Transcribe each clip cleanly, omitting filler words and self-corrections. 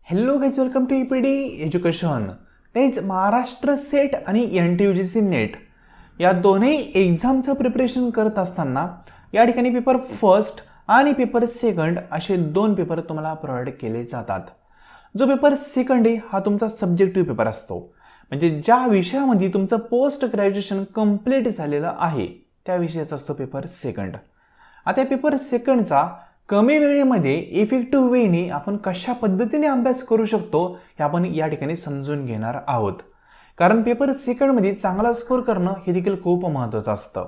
Hello guys, welcome to EPD education. Guys, Maharashtra SET आणि NTUGC NET या दोन्ही एक्झामचं प्रिपरेशन करत असताना या ठिकाणी पेपर फर्स्ट आणि पेपर सेकंड असे दोन पेपर तुम्हाला प्रोव्हाइड केले जातात. जो पेपर सेकंड आहे हा तुमचा सब्जेक्टिव्ह पेपर असतो, म्हणजे ज्या विषयामध्ये तुमचं पोस्ट ग्रॅज्युएशन कंप्लीट झालेलं आहे त्या विषयाचा असतो पेपर सेकंड. आता पेपर सेकंडचा कमी वेळेमध्ये इफेक्टिव्ह वेने आपण कशा पद्धतीने अभ्यास करू शकतो हे आपण या ठिकाणी समजून घेणार आहोत. कारण पेपर सेकंडमध्ये चांगला स्कोर करणं हे देखील खूप महत्त्वाचं असतं.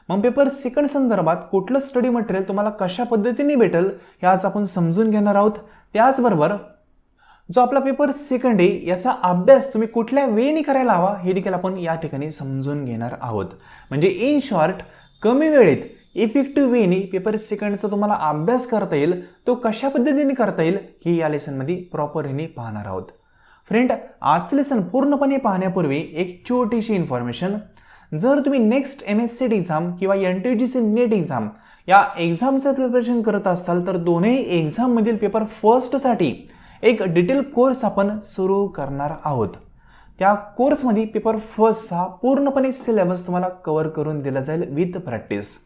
मग पेपर सेकंड संदर्भात कुठलं स्टडी मटेरियल तुम्हाला कशा पद्धतीने भेटेल हे आज आपण समजून घेणार आहोत. त्याचबरोबर जो आपला पेपर सेकंड आहे याचा अभ्यास तुम्ही कुठल्या वेने करायला हवा हे देखील आपण या ठिकाणी समजून घेणार आहोत. म्हणजे इन शॉर्ट, कमी वेळेत इफेक्टिव्ह वेने पेपर सेकंडचा तुम्हाला अभ्यास करता येईल, तो कशा पद्धतीने करता येईल हे या लेसनमध्ये प्रॉपर वेने पाहणार आहोत. फ्रेंड, आजचं लेसन पूर्णपणे पाहण्यापूर्वी एक छोटीशी इन्फॉर्मेशन. जर तुम्ही नेक्स्ट MSCT एक्झाम किंवा NTUGC नेट एक्झाम या एक्झामचं प्रिपरेशन करत असाल तर दोन्ही एक्झाममधील पेपर फर्स्टसाठी एक डिटेल कोर्स आपण सुरू करणार आहोत. त्या कोर्समध्ये पेपर फर्स्टचा पूर्णपणे सिलेबस तुम्हाला कव्हर करून दिला जाईल विथ प्रॅक्टिस.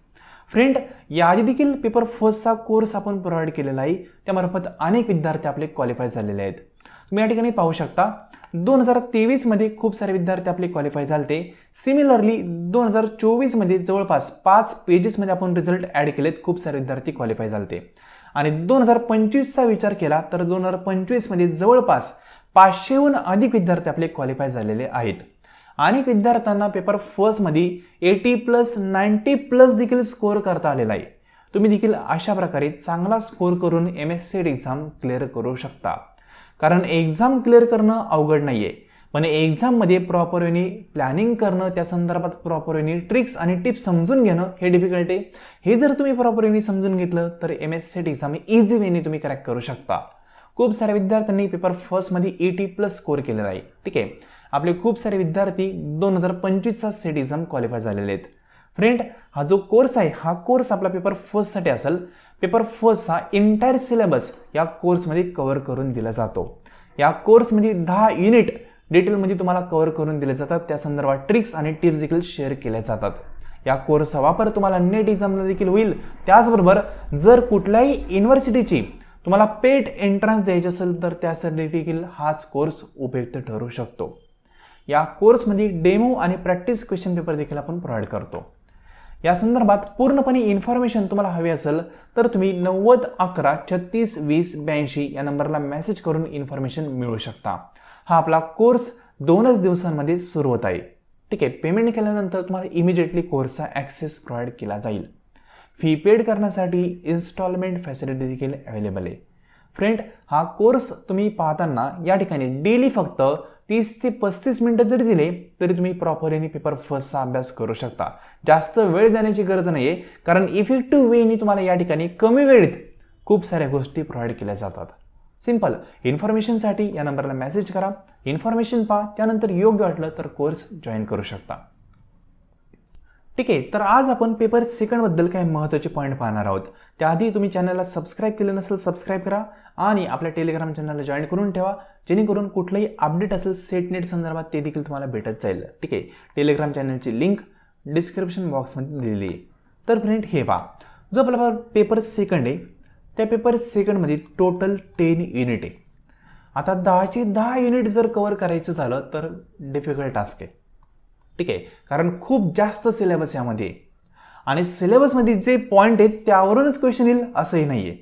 फ्रेंड, याआधी देखील पेपर फर्स्टचा कोर्स आपण प्रोव्हाइड केलेला आहे, त्यामार्फत अनेक विद्यार्थी आपले क्वालिफाय झालेले आहेत. तुम्ही या ठिकाणी पाहू शकता 2023 मध्ये खूप सारे विद्यार्थी आपले क्वालिफाय झाले. सिमिलरली 2024 मध्ये जवळपास 5 पेजेसमध्ये आपण रिझल्ट ॲड केलेत, खूप सारे विद्यार्थी क्वालिफाय झाले. आणि 2025चा विचार केला तर 2025 मध्ये जवळपास 500हून अधिक विद्यार्थी आपले क्वालिफाय झालेले आहेत. अनेक विद्यार्थ्यांना पेपर फर्स्टमध्ये 80+ 90+ देखील स्कोअर करता आलेला आहे. तुम्ही देखील अशा प्रकारे चांगला स्कोअर करून MSCT एक्झाम क्लिअर करू शकता. कारण एक्झाम क्लिअर करणं अवघड नाही आहे, पण एक्झाममध्ये प्रॉपर वेने प्लॅनिंग करणं, त्या संदर्भात प्रॉपर वेने ट्रिक्स आणि टिप्स समजून घेणं हे डिफिकल्ट आहे. हे जर तुम्ही प्रॉपर वेने समजून घेतलं तर MSCT एक्झाम इझी वेने तुम्ही क्रॅक करू शकता. खूप साऱ्या विद्यार्थ्यांनी पेपर फर्स्टमध्ये 80+ स्कोअर केलेला आहे. ठीक आहे, आपले खूप सारे विद्यार्थी 2025चा सेट एक्झाम क्वालिफाय झालेले आहेत. फ्रेंड, हा जो कोर्स आहे हा कोर्स आपला पेपर फर्स्टसाठी असेल. पेपर फर्स्टचा एंटायर सिलेबस या कोर्समध्ये कव्हर करून दिला जातो. या कोर्समध्ये 10 युनिट डिटेलमध्ये तुम्हाला कव्हर करून दिले जातात, त्या संदर्भात ट्रिक्स आणि टिप्स देखील शेअर केल्या जातात. या कोर्सचा वापर तुम्हाला नेट एक्झामला देखील होईल. त्याचबरोबर जर कुठल्याही युनिव्हर्सिटीची तुम्हाला पेड एंट्रन्स द्यायची असेल तर त्यासाठी देखील हाच कोर्स उपयुक्त ठरू शकतो. या कोर्समध्ये डेमो आणि प्रॅक्टिस क्वेश्चन पेपर देखील आपण प्रोव्हाइड करतो. या संदर्भात पूर्णपणे इन्फॉर्मेशन तुम्हाला हवी असेल तर तुम्ही 90 11 36 20 82 या नंबरला मेसेज करून इन्फॉर्मेशन मिळवू शकता. हा आपला कोर्स 2च दिवसांमध्ये सुरू होत आहे. ठीक आहे, पेमेंट केल्यानंतर तुम्हाला इमिजिएटली कोर्सचा ॲक्सेस प्रोव्हाइड केला जाईल. फी पेड करण्यासाठी इन्स्टॉलमेंट फॅसिलिटी देखील अवेलेबल आहे. फ्रेंड, हा कोर्स तुम्ही पाहताना या ठिकाणी डेली फक्त 30 ते 35 मिनिटं जरी दिले तरी तुम्ही प्रॉपरली पेपर फर्स्टचा अभ्यास करू शकता. जास्त वेळ देण्याची गरज नाही आहे, कारण इफेक्टिव्ह वेने तुम्हाला या ठिकाणी कमी वेळेत खूप साऱ्या गोष्टी प्रोव्हाइड केल्या जातात. सिंपल, इन्फॉर्मेशनसाठी या नंबरला मेसेज करा, इन्फॉर्मेशन पहा, त्यानंतर योग्य वाटलं तर कोर्स जॉईन करू शकता. ठीक आहे, तर आज आपण पेपर सेकंडबद्दल काही महत्त्वाचे पॉईंट पाहणार आहोत. त्याआधी तुम्ही चॅनलला सबस्क्राईब केलं नसेल सबस्क्राईब करा आणि आपल्या टेलिग्राम चॅनलला जॉईन करून ठेवा, जेणेकरून कुठलंही अपडेट असेल सेट नेट संदर्भात ते देखील तुम्हाला भेटत जाईल. ठीक आहे, टेलिग्राम चॅनलची लिंक डिस्क्रिप्शन बॉक्समध्ये दिलेली आहे. तर फ्रेंड, हे पहा, जो आपला पेपर सेकंड आहे त्या पेपर सेकंडमध्ये टोटल 10 युनिट आहे. आता 10चे 10 युनिट जर कव्हर करायचं झालं तर डिफिकल्ट टास्क आहे. ठीक आहे, कारण खूप जास्त सिलेबस यामध्ये आणि सिलेबसमध्ये जे पॉईंट आहेत त्यावरूनच क्वेश्चन येईल असंही नाही आहे.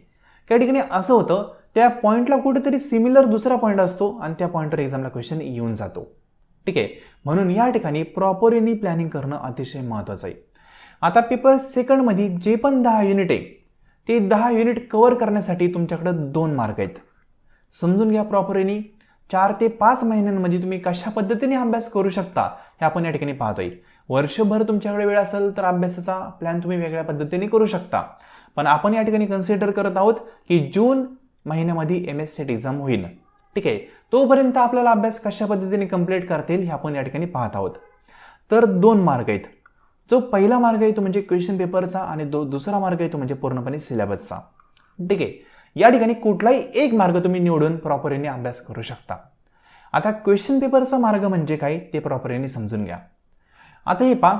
काही ठिकाणी असं होतं त्या पॉईंटला कुठेतरी सिमिलर दुसरा पॉईंट असतो आणि त्या पॉईंटवर एक्झामला क्वेश्चन येऊन जातो. ठीक आहे, म्हणून या ठिकाणी प्रॉपरली प्लॅनिंग करणं अतिशय महत्त्वाचं आहे. आता पेपर सेकंडमध्ये जे पण 10 युनिट आहे ते 10 युनिट कव्हर करण्यासाठी तुमच्याकडे 2 मार्ग आहेत. समजून घ्या प्रॉपरली. 4 ते 5 महिन्यांमध्ये तुम्ही कशा पद्धतीने अभ्यास करू शकता हे आपण या ठिकाणी पाहतोय. वर्षभर तुमच्याकडे वेळ असेल तर अभ्यासाचा प्लॅन तुम्ही वेगळ्या पद्धतीने करू शकता, पण आपण या ठिकाणी कन्सिडर करत आहोत की जून महिन्यामध्ये MSCT एक्झाम होईल. ठीक आहे, तोपर्यंत आपल्याला अभ्यास कशा पद्धतीने कंप्लीट करता येईल हे आपण या ठिकाणी पाहत आहोत. तर 2 मार्ग आहेत. जो पहिला मार्ग आहे तो म्हणजे क्वेश्चन पेपरचा आणि दुसरा मार्ग आहे तो म्हणजे पूर्णपणे सिलेबसचा. ठीक आहे, या ठिकाणी कुठलाही एक मार्ग तुम्ही निवडून प्रॉपरली अभ्यास करू शकता. आता क्वेश्चन पेपरचा मार्ग म्हणजे काय ते प्रॉपरली समजून घ्या. आता हे पहा,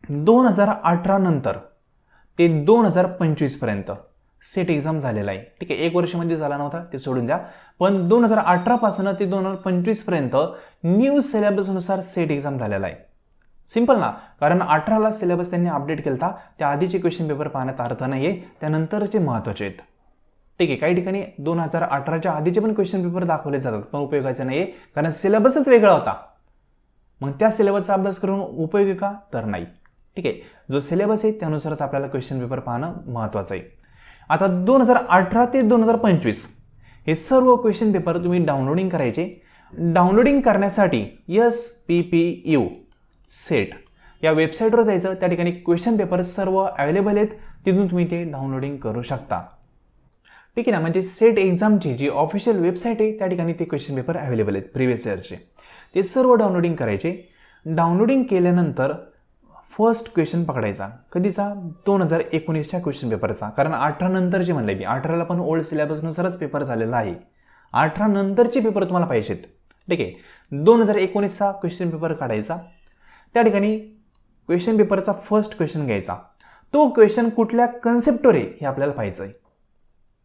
2018 नंतर ते 2025 पर्यंत सेट एक्झाम झालेला आहे. ठीक आहे, 1 वर्षामध्ये झाला नव्हता, ते सोडून द्या. पण 2018 पासून ते 2025 पर्यंत न्यू सिलेबसनुसार सेट एक्झाम झालेला आहे. सिंपल ना, कारण 18ला सिलेबस त्यांनी अपडेट केला. त्या आधीचे क्वेश्चन पेपर पाहण्यात अर्थ नाहीये, त्यानंतरचे महत्त्वाचे आहेत. ठीक आहे, काही ठिकाणी 2018च्या आधीचे पण क्वेश्चन पेपर दाखवले जातात, पण उपयोगाचे नाहीये, कारण सिलेबसच वेगळा होता. मग त्या सिलेबसचा अभ्यास करून उपयोगी का? तर नाही. ठीक आहे, जो सिलेबस आहे त्यानुसारच आपल्याला क्वेश्चन पेपर पाहणं महत्त्वाचं आहे. आता 2018 ते 2025 हे सर्व क्वेश्चन पेपर तुम्ही डाउनलोडिंग करायचे. डाउनलोडिंग करण्यासाठी SPPU सेट या वेबसाईटवर जायचं. त्या ठिकाणी क्वेश्चन पेपर सर्व अवेलेबल आहेत, तिथून तुम्ही ते डाउनलोडिंग करू शकता. ठीक आहे ना, म्हणजे सेट एक्झामची जी ऑफिशियल वेबसाईट आहे त्या ठिकाणी ते क्वेश्चन पेपर अवेलेबल आहेत प्रिव्हियस इयरचे. ते सर्व डाउनलोडिंग करायचे. डाउनलोडिंग केल्यानंतर फर्स्ट क्वेश्चन पकडायचा. कधीचा? 2019च्या क्वेश्चन पेपरचा. कारण 18 नंतरचे म्हणले मी, 18ला पण ओल्ड सिलेबसनुसारच पेपर झालेला आहे. 18 नंतरचे पेपर तुम्हाला पाहिजेत. ठीक आहे, 2019चा क्वेश्चन पेपर काढायचा. त्या ठिकाणी क्वेश्चन पेपरचा फर्स्ट क्वेश्चन घ्यायचा. तो क्वेश्चन कुठल्या कन्सेप्टवर आहे हे आपल्याला पाहायचं आहे.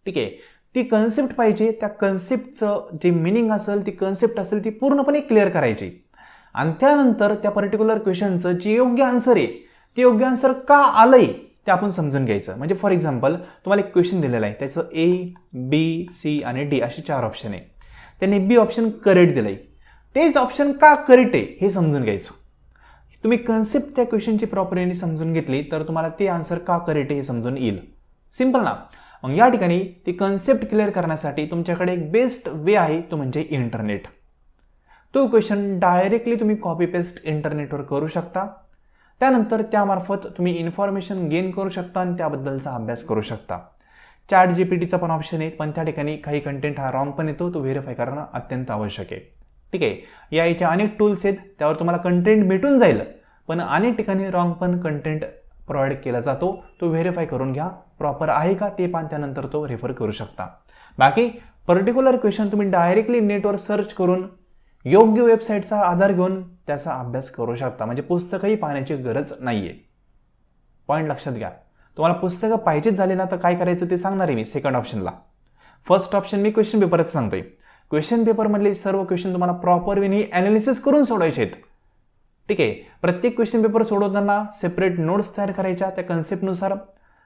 ठीक आहे, ती कन्सेप्ट पाहिजे. त्या कन्सेप्टचं जे मिनिंग असेल, ती कन्सेप्ट असेल, ती पूर्णपणे क्लिअर करायची. आणि त्यानंतर त्या पर्टिक्युलर क्वेश्चनचं जे योग्य आन्सर आहे ते योग्य आन्सर का आलंय ते आपण समजून घ्यायचं. म्हणजे फॉर एक्झाम्पल तुम्हाला एक क्वेश्चन दिलेला आहे, त्याचं A, B, C आणि D असे 4 ऑप्शन आहे. त्यांनी B ऑप्शन करेक्ट दिलंय, तेच ऑप्शन का करेक्ट आहे हे समजून घ्यायचं. तुम्ही कन्सेप्ट त्या क्वेश्चनची प्रॉपरली समजून घेतली तर तुम्हाला ते आन्सर का करेक्ट आहे हे समजून येईल. सिंपल ना. मग या ठिकाणी ती कन्सेप्ट क्लिअर करण्यासाठी तुमच्याकडे एक बेस्ट वे आहे, तो म्हणजे इंटरनेट. तो क्वेश्चन डायरेक्टली तुम्ही कॉपी पेस्ट इंटरनेटवर करू शकता. त्यानंतर त्यामार्फत तुम्ही इन्फॉर्मेशन गेन करू शकता आणि त्याबद्दलचा अभ्यास करू शकता. ChatGPTचा पण ऑप्शन आहे, पण त्या ठिकाणी काही कंटेंट हा रॉंग पण येतो, तो व्हेरीफाय करणं अत्यंत आवश्यक आहे. ठीक आहे, याच्या अनेक टूल्स आहेत, त्यावर तुम्हाला कंटेंट भेटून जाईल, पण अनेक ठिकाणी रॉंग पण कंटेंट प्रोव्हाइड केला जातो. तो व्हेरीफाय करून घ्या, प्रॉपर आहे का ते पण त्यानंतर तो रेफर करू शकता. बाकी पर्टिक्युलर क्वेश्चन तुम्ही डायरेक्टली नेटवर सर्च करून योग्य वेबसाईटचा आधार घेऊन त्याचा अभ्यास करू शकता. म्हणजे पुस्तकही पाहण्याची गरज नाहीये. पॉईंट लक्षात घ्या. तुम्हाला पुस्तकं पाहिजेच झाले ना तर काय करायचं ते सांगणार आहे मी सेकंड ऑप्शनला. फर्स्ट ऑप्शन मी क्वेश्चन पेपरच सांगतोय. क्वेश्चन पेपरमधले सर्व क्वेश्चन तुम्हाला प्रॉपर वेने ॲनालिसिस करून सोडवायचे आहेत. ठीक आहे, प्रत्येक क्वेश्चन पेपर सोडवताना सेपरेट नोट्स तयार करायच्या. त्या कन्सेप्टनुसार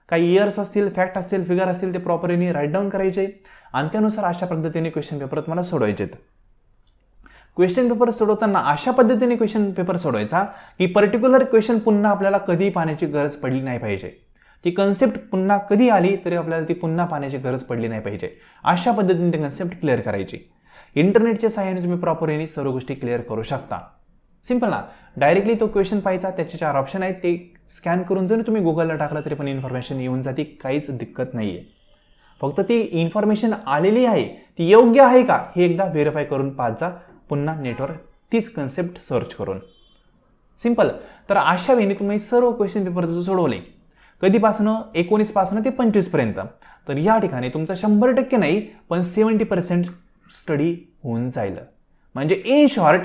काही इयर्स असतील, फॅक्ट असतील, फिगर असतील, ते प्रॉपरली राईट डाऊन करायचे आणि त्यानुसार अशा पद्धतीने क्वेश्चन पेपर तुम्हाला सोडवायचे आहेत. क्वेश्चन पेपर सोडवताना अशा पद्धतीने क्वेश्चन पेपर सोडवायचा की पर्टिक्युलर क्वेश्चन पुन्हा आपल्याला कधी पाहण्याची गरज पडली नाही पाहिजे. ती कन्सेप्ट पुन्हा कधी आली तरी आपल्याला ती पुन्हा पाहण्याची गरज पडली नाही पाहिजे. अशा पद्धतीने ती कन्सेप्ट क्लिअर करायची. इंटरनेटच्या सहाय्याने तुम्ही प्रॉपरली सर्व गोष्टी क्लिअर करू शकता. सिंपल ना. डायरेक्टली तो क्वेश्चन पाहायचा, त्याचे 4 ऑप्शन आहेत, ते स्कॅन करून जरी तुम्ही गुगलला टाकला तरी पण इन्फॉर्मेशन येऊन जाते, काहीच दिक्कत नाहीये. फक्त ती इन्फॉर्मेशन आलेली आहे ती योग्य आहे का हे एकदा व्हेरीफाय करून पाहायचा, पुन्हा नेटवर तीच कन्सेप्ट सर्च करून. सिंपल. तर अशा वेळी तुम्ही सर्व क्वेश्चन पेपर जर सोडवले कधीपासनं 19 पासून ते 25 पर्यंत, तर या ठिकाणी तुमचा 100% नाही पण 70% स्टडी होऊन जाईल. म्हणजे इन शॉर्ट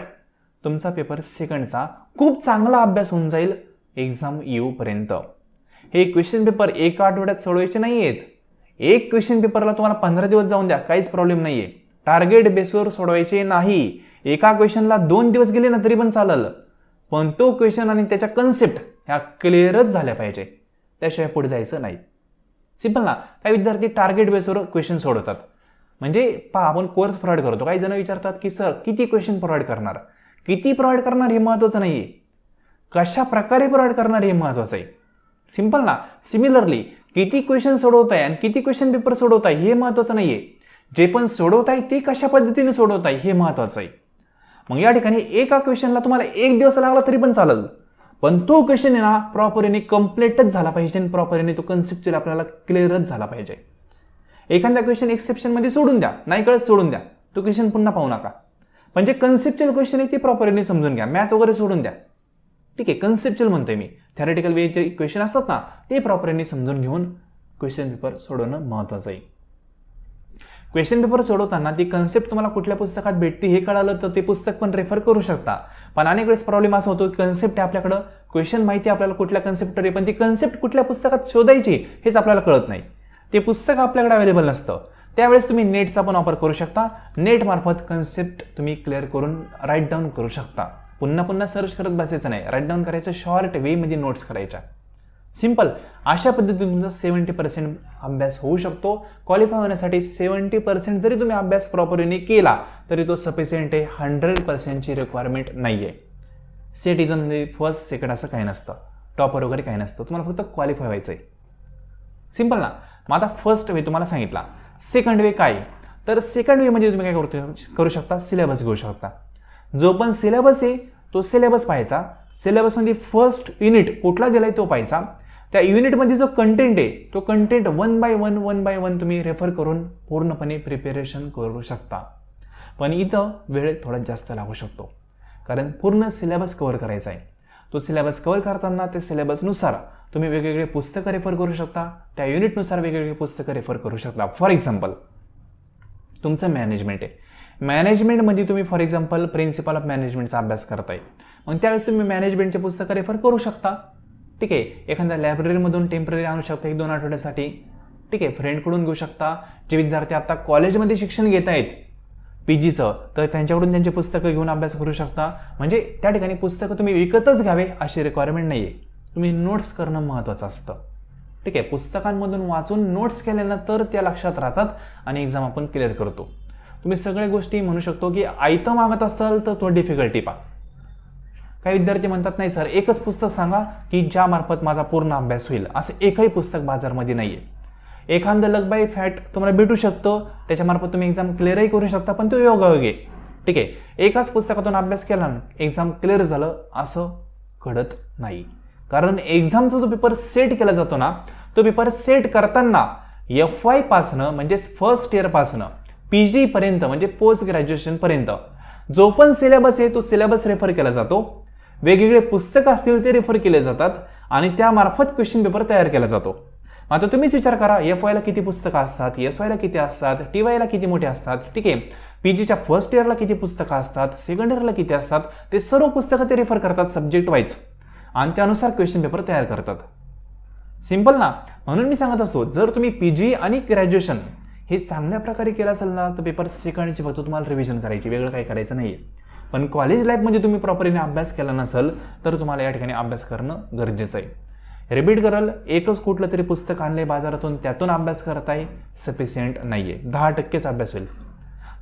तुमचा पेपर सेकंडचा खूप चांगला अभ्यास होऊन जाईल एक्झाम येऊपर्यंत. हे क्वेश्चन पेपर एका आठवड्यात सोडवायचे नाही आहेत. एक क्वेश्चन पेपरला तुम्हाला 15 दिवस जाऊन द्या, काहीच प्रॉब्लेम नाहीये. टार्गेट बेसवर सोडवायचे नाही. एका क्वेश्चनला 2 दिवस गेले ना तरी पण चालेल, पण तो क्वेश्चन आणि त्याच्या कन्सेप्ट ह्या क्लिअरच झाल्या पाहिजे, त्याशिवाय पुढे जायचं नाही. सिंपल ना. काही विद्यार्थी टार्गेट बेसवर क्वेश्चन सोडवतात. म्हणजे पहा, आपण कोर्स प्रोव्हाइड करतो, काही जण विचारतात की सर किती क्वेश्चन प्रोव्हाइड करणार, किती प्रोव्हाइड करणार हे महत्त्वाचं नाहीये, कशा प्रकारे प्रोव्हाइड करणार हे महत्त्वाचं आहे. सिंपल ना. सिमिलरली किती क्वेश्चन सोडवताय आणि किती क्वेश्चन पेपर सोडवताय हे महत्त्वाचं नाहीये, जे पण सोडवताय ते कशा पद्धतीने सोडवताय हे महत्त्वाचं आहे. मग या ठिकाणी एका क्वेश्चनला तुम्हाला 1 दिवस लागला तरी पण चालेल, पण तो क्वेश्चन आहे ना प्रॉपरली कम्प्लीटच झाला पाहिजे आणि प्रॉपरली तो कन्सेप्च्युअल आपल्याला क्लिअरच झाला पाहिजे. एखादा क्वेश्चन एक्सेप्शनमध्ये सोडून द्या, नाही कळत सोडून द्या, तो क्वेश्चन पुन्हा पाहू नका. म्हणजे कन्सेप्च्युअल क्वेश्चन आहे ते प्रॉपरली समजून घ्या. मॅथ वगैरे सोडून द्या. ठीक आहे, कन्सेप्च्युअल म्हणतोय मी. थेरॅटिकल वे जे क्वेश्चन असतात ना ते प्रॉपरली समजून घेऊन क्वेश्चन पेपर सोडवणं महत्त्वाचं आहे. क्वेश्चन पेपर सोडवताना ती कन्सेप्ट तुम्हाला कुठल्या पुस्तकात भेटते हे कळालं तर ते पुस्तक पण रेफर करू शकता. पण अनेक वेळेस प्रॉब्लेम असा होतो की कन्सेप्ट आहे आपल्याकडं, क्वेश्चन माहिती आपल्याला कुठल्या कन्सेप्टवर आहे, पण ती कन्सेप्ट कुठल्या पुस्तकात शोधायची हेच आपल्याला कळत नाही. ते पुस्तक आपल्याकडे अवेलेबल नसतं. त्यावेळेस तुम्ही नेटचा पण वापर करू शकता. नेट मार्फत कन्सेप्ट तुम्ही क्लिअर करून राईट डाऊन करू शकता. पुन्हा पुन्हा सर्च करत बसायचं नाही, राईट डाऊन करायचं, शॉर्ट वेमध्ये नोट्स करायच्या. सिंपल. अशा पद्धतीने तुमचा 70% अभ्यास होऊ शकतो. क्वालिफाय होण्यासाठी 70% जरी तुम्ही अभ्यास प्रॉपरली केला तरी तो सफिशियंट आहे. 100%ची रिक्वायरमेंट नाही आहे. सेट एक्झाममध्ये फर्स्ट सेकंड असं काही नसतं, टॉपर वगैरे काही नसतं. तुम्हाला फक्त क्वालिफाय व्हायचं आहे. सिंपल ना. मग आता फर्स्ट वे तुम्हाला सांगितला. सेकंड वे काय? तर सेकंड वे म्हणजे तुम्ही काय करू शकता, सिलेबस घेऊ शकता. जो पण सिलेबस आहे तो सिलेबस पाहायचा. सिलेबसमध्ये फर्स्ट युनिट कुठला दिलाय तो पाहायचा. त्या युनिटमध्ये जो कंटेंट आहे तो कंटेंट वन बाय वन तुम्ही रेफर करून पूर्णपणे प्रिपेरेशन करू शकता. पण इथं वेळ थोडा जास्त लागू शकतो, कारण पूर्ण सिलेबस कव्हर करायचा आहे. तो सिलेबस कव्हर करताना त्या सिलेबसनुसार तुम्ही वेगवेगळे पुस्तकं रेफर करू शकता. त्या युनिटनुसार वेगवेगळे पुस्तकं रेफर करू शकता. फॉर एक्झाम्पल तुमचं मॅनेजमेंट आहे. मॅनेजमेंटमध्ये तुम्ही फॉर एक्झाम्पल प्रिन्सिपल ऑफ मॅनेजमेंटचा अभ्यास करताय, मग त्यावेळेस तुम्ही मॅनेजमेंटचे पुस्तकं रेफर करू शकता. ठीक आहे. एखाद्या लायब्ररीमधून टेम्पररी आणू शकता 1-2 आठवड्यासाठी. ठीक आहे. फ्रेंडकडून घेऊ शकता. जे विद्यार्थी आता कॉलेजमध्ये शिक्षण घेत आहेत PGचं, तर त्यांच्याकडून त्यांची पुस्तकं घेऊन अभ्यास करू शकता. म्हणजे त्या ठिकाणी पुस्तकं तुम्ही विकतच घ्यावे अशी रिक्वायरमेंट नाही आहे. तुम्ही नोट्स करणं महत्त्वाचं असतं. ठीक आहे. पुस्तकांमधून वाचून नोट्स केल्यानंतर त्या लक्षात राहतात आणि एक्झाम आपण क्लिअर करतो. तुम्ही सगळ्या गोष्टी म्हणू शकतो की आयतं मागत असाल तर तो डिफिकल्टी पा. काही विद्यार्थी म्हणतात नाही सर एकच पुस्तक सांगा की ज्या मार्फत माझा पूर्ण अभ्यास होईल. असं एकही पुस्तक बाजारमध्ये नाही आहे. एखादं लक बाय फॅट तुम्हाला भेटू शकतं, त्याच्यामार्फत तुम्ही एक्झाम क्लिअरही करू शकता, पण तो योगायोग आहे. ठीक आहे. एकाच पुस्तकातून अभ्यास केला ना एक्झाम क्लिअर झालं असं घडत नाही. कारण एक्झामचा जो पेपर सेट केला जातो ना, तो पेपर सेट करताना FY पासनं म्हणजे फर्स्ट इयर पासनं PG पर्यंत म्हणजे पोस्ट ग्रॅज्युएशन पर्यंत जो पण सिलेबस आहे तो सिलेबस रेफर केला जातो. वेगवेगळे पुस्तकं असतील ते रेफर केले जातात आणि त्यामार्फत क्वेश्चन पेपर तयार केला जातो. आता तुम्हीच विचार करा, FY ला किती पुस्तकं असतात, SY ला किती असतात, TY ला किती मोठे असतात. ठीक आहे. PGच्या फर्स्ट इयरला किती पुस्तकं असतात, सेकंड इयरला किती असतात, ते सर्व पुस्तकं ते रेफर करतात सब्जेक्ट वाईज आणि त्यानुसार क्वेश्चन पेपर तयार करतात. सिंपल ना. म्हणून मी सांगत असतो जर तुम्ही PG आणि ग्रॅज्युएशन हे चांगल्या प्रकारे केलं असेल ना तर पेपर सेकंडची फक्त तुम्हाला रिव्हिजन करायची, वेगळं काही करायचं नाही. पण कॉलेज लाईफमध्ये तुम्ही प्रॉपरली अभ्यास केला नसेल तर तुम्हाला या ठिकाणी अभ्यास करणं गरजेचं आहे. रिपीट कराल, एकच कुठलं तरी पुस्तक आणलंय बाजारातून त्यातून अभ्यास करताय सफिशियंट नाहीये. 10%च अभ्यास होईल.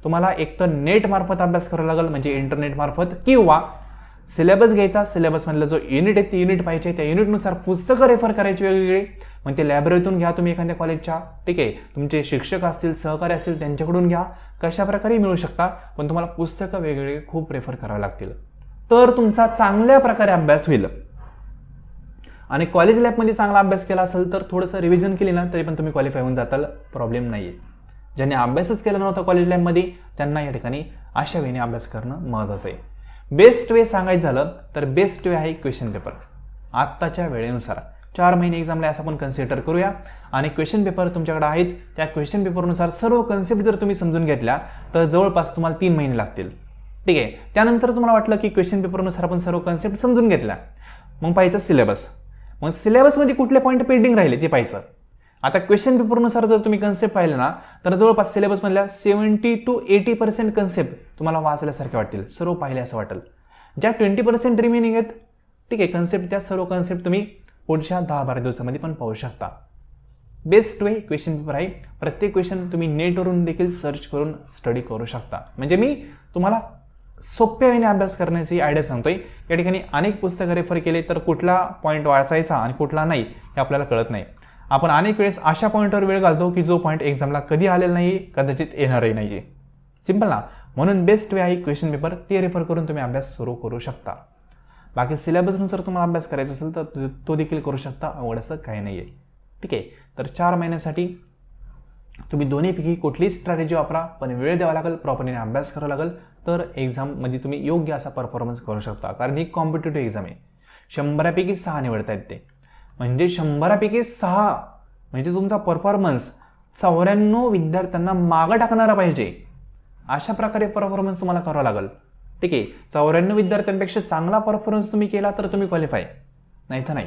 तुम्हाला एक तर नेट मार्फत अभ्यास करावा लागेल म्हणजे इंटरनेट मार्फत, किंवा सिलेबस घ्यायचा. सिलेबसमधला जो युनिट आहे ते युनिट पाहिजे, त्या युनिटनुसार पुस्तकं रेफर करायची वेगवेगळे. मग ते लायब्ररीतून घ्या तुम्ही एखाद्या कॉलेजच्या. ठीक आहे. तुमचे शिक्षक असतील, सहकारी असतील त्यांच्याकडून घ्या. कशा प्रकारे मिळू शकता, पण तुम्हाला पुस्तकं वेगवेगळे खूप रेफर करावे लागतील तर तुमचा चांगल्या प्रकारे अभ्यास होईल. आणि कॉलेज लाईफमध्ये चांगला अभ्यास केला असेल तर थोडंसं रिव्हिजन केली ना तरी पण तुम्ही क्वालिफाय होऊन जाताल, प्रॉब्लेम नाही आहे. ज्यांनी अभ्यासच केला नव्हता कॉलेज लाईफमध्ये त्यांना या ठिकाणी अशा वेळेने अभ्यास करणं महत्त्वाचं आहे. बेस्ट वे सांगायचं झालं तर बेस्ट वे आहे क्वेश्चन पेपर. आत्ताच्या वेळेनुसार 4 महिने एक्झामला असं आपण कन्सिडर करूया आणि क्वेश्चन पेपर तुमच्याकडे आहेत. त्या क्वेश्चन पेपरनुसार सर्व कन्सेप्ट जर तुम्ही समजून घेतल्या तर जवळपास तुम्हाला 3 महिने लागतील. ठीक आहे. त्यानंतर तुम्हाला वाटलं की क्वेश्चन पेपरनुसार आपण सर्व कन्सेप्ट समजून घेतल्या, मग पाहायचं सिलेबस. मग सिलेबसमध्ये कुठले पॉईंट पेंडिंग राहिले ते पाहायचं. आता क्वेश्चन पेपरनुसार जर तुम्ही कन्सेप्ट पाहिले ना तर जवळपास सिलेबसमधल्या 70 to 80% कन्सेप्ट तुम्हाला वाचल्यासारखे वाटतील, सर्व पाहिले असं वाटेल. ज्या 20% रिमेनिंग आहेत ठीक आहे कन्सेप्ट, त्या सर्व कन्सेप्ट तुम्ही पुढच्या 10-12 दिवसामध्ये पण पाहू शकता. बेस्ट वे क्वेश्चन पेपर आहे. प्रत्येक क्वेश्चन तुम्ही नेटवरून देखील सर्च करून स्टडी करू शकता. म्हणजे मी तुम्हाला सोप्या वेळेने अभ्यास करण्याची आयडिया सांगतोय. या ठिकाणी अनेक पुस्तकं रेफर केले तर कुठला पॉईंट वाचायचा आणि कुठला नाही हे आपल्याला कळत नाही. आपण अनेक वेळेस अशा पॉईंटवर वेळ घालतो की जो पॉईंट एक्झामला कधी आलेला नाही, कदाचित येणारही नाही. सिंपल ना. म्हणून बेस्ट वे आहे क्वेश्चन पेपर, ते रेफर करून तुम्ही अभ्यास सुरू करू शकता. बाकी सिलेबसनुसार तुम्हाला अभ्यास करायचा असेल तर तो देखील करू शकता, अवघड असं काही नाही आहे. ठीक आहे. तर 4 महिन्यासाठी तुम्ही दोन्हीपैकी कुठलीच स्ट्रॅटेजी वापरा, पण वेळ द्यावा लागेल, प्रॉपरली अभ्यास करावा लागेल, तर एक्झाममध्ये तुम्ही योग्य असा परफॉर्मन्स करू शकता. कारण ही कॉम्पिटेटिव्ह एक्झाम आहे. 100पैकी 6 निवडता येते, म्हणजे 100पैकी 6 म्हणजे तुमचा परफॉर्मन्स 94 विद्यार्थ्यांना मागं टाकणारा पाहिजे. अशा प्रकारे परफॉर्मन्स तुम्हाला करावा लागेल. ठीक आहे, 94 विद्यार्थ्यांपेक्षा चांगला परफॉर्मन्स तुम्ही केला तर तुम्ही क्वालिफाय, नाही तर नाही,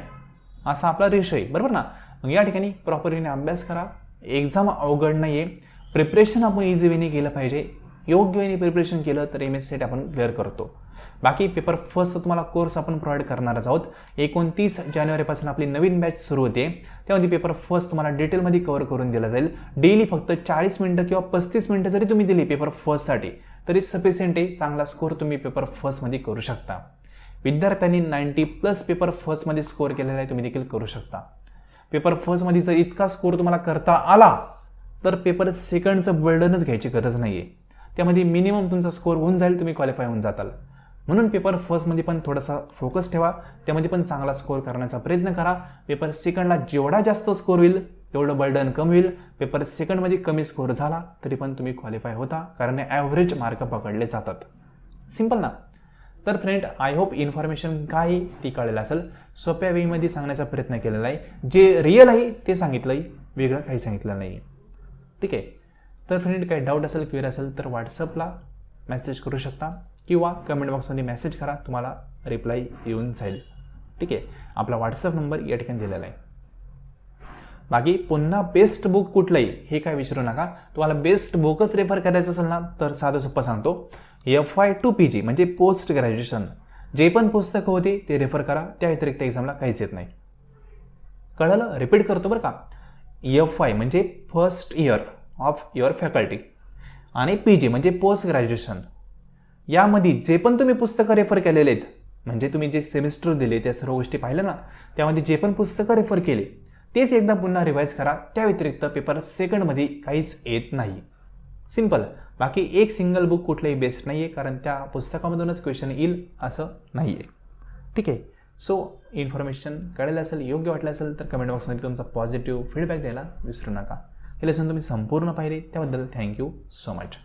असा आपला रेशो आहे. बरोबर ना. मग या ठिकाणी प्रॉपरलीने अभ्यास करा. एक्झाम अवघड नाही आहे. प्रिपरेशन आपण इझी वेने केलं पाहिजे. योग्य वेने प्रिपरेशन केलं तर MS आपण क्लिअर करतो. बाकी पेपर फर्स्ट तुम्हाला कोर्स आपण प्रोव्हाइड करणारच आहोत. 29 जानेवारीपासून आपली नवीन बॅच सुरू होते. त्यामध्ये पेपर फर्स्ट तुम्हाला डिटेलमध्ये कव्हर करून दिला जाईल. डेली फक्त 40 मिनिटं किंवा 35 मिनिटं जरी तुम्ही दिली पेपर फर्स्टसाठी तरी सफिशियंट आहे. चांगला स्कोअर तुम्ही पेपर फर्स्टमध्ये करू शकता. विद्यार्थ्यांनी 90+ पेपर फर्स्टमध्ये स्कोअर केलेला आहे, तुम्ही देखील करू शकता. पेपर फर्स्टमध्ये जर इतका स्कोअर तुम्हाला करता आला तर पेपर सेकंडचं बर्डनच घ्यायची गरज नाही आहे. त्यामध्ये मिनिमम तुमचा स्कोअर होऊन जाईल, तुम्ही क्वालिफाय होऊन जाताल. म्हणून पेपर फर्स्टमध्ये पण थोडासा फोकस ठेवा, त्यामध्ये पण चांगला स्कोअर करण्याचा प्रयत्न करा. पेपर सेकंडला जेवढा जास्त स्कोअर होईल तेवढं बर्डन कमी होईल. पेपर सेकंडमध्ये कमी स्कोअर झाला तरी पण तुम्ही क्वालिफाय होता, कारण ॲव्हरेज मार्क पकडले जातात. सिंपल ना. तर फ्रेंड, आय होप इन्फॉर्मेशन काय ती कळेल असेल. सोप्या वेमध्ये सांगण्याचा प्रयत्न केलेला आहे. जे रिअल आहे ते सांगितलं आहे, वेगळं काही सांगितलं नाही. ठीक आहे. तर फ्रेंड, काही डाऊट असेल, क्वेरी असेल तर व्हॉट्सअपला मेसेज करू शकता किंवा कमेंट बॉक्समध्ये मेसेज करा, तुम्हाला रिप्लाय येऊन जाईल. ठीक आहे. आपला व्हॉट्सअप नंबर या ठिकाणी दिलेला आहे. बाकी पुन्हा बेस्ट बुक कुठलं आहे हे काय विचारू नका. तुम्हाला बेस्ट बुकच रेफर करायचं असेल ना तर साधं सोपं सांगतो. FY to PG म्हणजे पोस्ट ग्रॅज्युएशन जे पण पुस्तकं होते ते रेफर करा. त्या व्यतिरिक्त एक्झामला काहीच येत नाही. कळलं? रिपीट करतो बरं का. FY म्हणजे first year of your faculty आणि PG म्हणजे पोस्ट ग्रॅज्युएशन. यामध्ये जे पण तुम्ही पुस्तकं रेफर केलेले आहेत, म्हणजे तुम्ही जे सेमिस्टर दिले त्या सर्व गोष्टी पाहिल्या ना, त्यामध्ये जे पण पुस्तकं रेफर केले तेच एकदा पुन्हा रिवाईज करा. त्या व्यतिरिक्त पेपर सेकंडमध्ये काहीच येत नाही. सिंपल. बाकी एक सिंगल बुक कुठलंही बेस्ट नाही आहे, कारण त्या पुस्तकामधूनच क्वेश्चन येईल असं नाही आहे. ठीक आहे. सो इन्फॉर्मेशन कळेल असेल, योग्य वाटलं असेल तर कमेंट बॉक्समध्ये तुमचा पॉझिटिव्ह फीडबॅक द्यायला विसरू नका. हे लेसन तुम्ही संपूर्ण पाहिले त्याबद्दल थँक्यू सो मच.